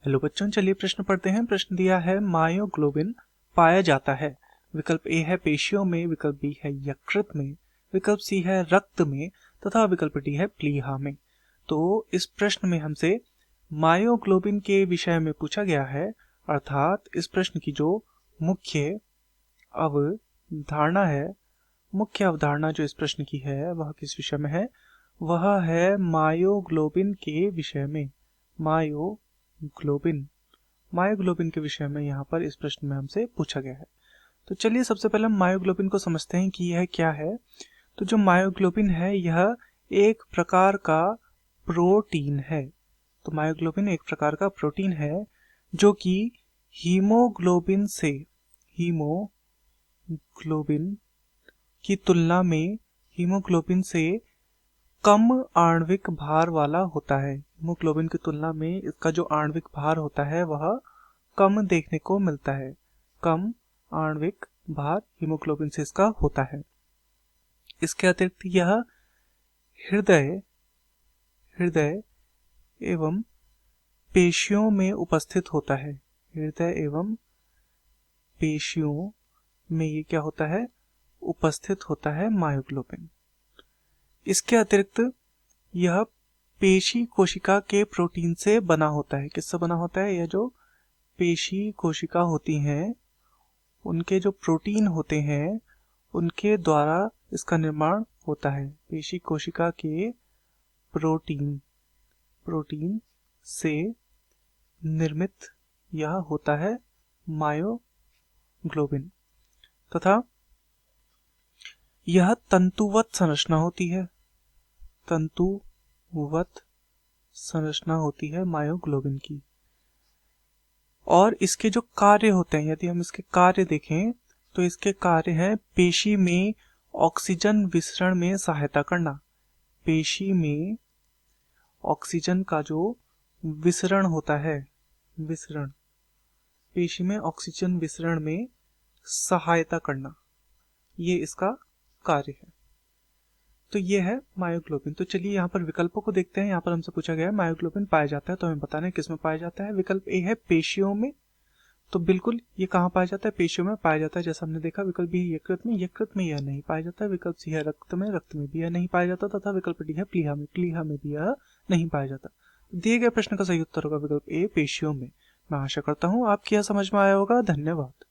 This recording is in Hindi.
हेलो बच्चों, चलिए प्रश्न पढ़ते हैं। प्रश्न दिया है मायोग्लोबिन पाया जाता है। विकल्प ए है पेशियों में, विकल्प बी है यकृत में, विकल्प सी है रक्त में तथा विकल्प डी है प्लीहा में। तो इस प्रश्न में हमसे मायोग्लोबिन के विषय में पूछा गया है, अर्थात इस प्रश्न की जो मुख्य अवधारणा है, मुख्य अवधारणा जो इस प्रश्न की है वह किस विषय में है? वह है मायोग्लोबिन के विषय में। मायोग्लोबिन के विषय में यहाँ पर इस प्रश्न में हमसे पूछा गया है। तो चलिए सबसे पहले हम मायोग्लोबिन को समझते हैं कि यह क्या है। तो जो मायोग्लोबिन है यह एक प्रकार का प्रोटीन है। तो मायोग्लोबिन एक प्रकार का प्रोटीन है जो कि हीमोग्लोबिन की तुलना में हीमोग्लोबिन से कम आणविक भार वाला होता है। हीमोग्लोबिन की तुलना में इसका जो आणविक भार होता है वह कम देखने को मिलता है। कम आणविक भार हीमोग्लोबिन से इसका होता है। इसके अतिरिक्त यह हृदय एवं पेशियों में उपस्थित होता है। हृदय एवं पेशियों में ये क्या होता है? उपस्थित होता है मायोग्लोबिन। इसके अतिरिक्त यह पेशी कोशिका के प्रोटीन से बना होता है। किससे बना होता है? यह जो पेशी कोशिका होती हैं उनके जो प्रोटीन होते हैं उनके द्वारा इसका निर्माण होता है। पेशी कोशिका के प्रोटीन से निर्मित यह होता है मायोग्लोबिन तथा यह तंतुवत संरचना होती है। तंतुवत संरचना होती है मायोग्लोबिन की। और इसके जो कार्य होते हैं, यदि हम इसके कार्य देखें तो इसके कार्य हैं पेशी में ऑक्सीजन विसरण में सहायता करना। पेशी में ऑक्सीजन का जो विसरण होता है, पेशी में ऑक्सीजन विसरण में सहायता करना, ये इसका कार्य है। तो ये है मायोग्लोबिन। तो चलिए यहाँ पर विकल्पों को देखते हैं। यहाँ पर हमसे पूछा गया है मायोग्लोबिन पाया जाता है, तो हमें बताना है किस में पाया जाता है। विकल्प ए है पेशियों में, तो बिल्कुल ये कहाँ पाया जाता है? पेशियों में पाया जाता है, जैसा हमने देखा। विकल्प बी यकृत में यह नहीं पाया जाता है। विकल्प सी है रक्त में भी यह नहीं पाया जाता तथा विकल्प डी है प्लीहा में भी यह नहीं पाया जाता। दिए गए प्रश्न का सही उत्तर होगा विकल्प ए पेशियों में। मैं आशा करता हूँ आपकी यह समझ में आया होगा। धन्यवाद।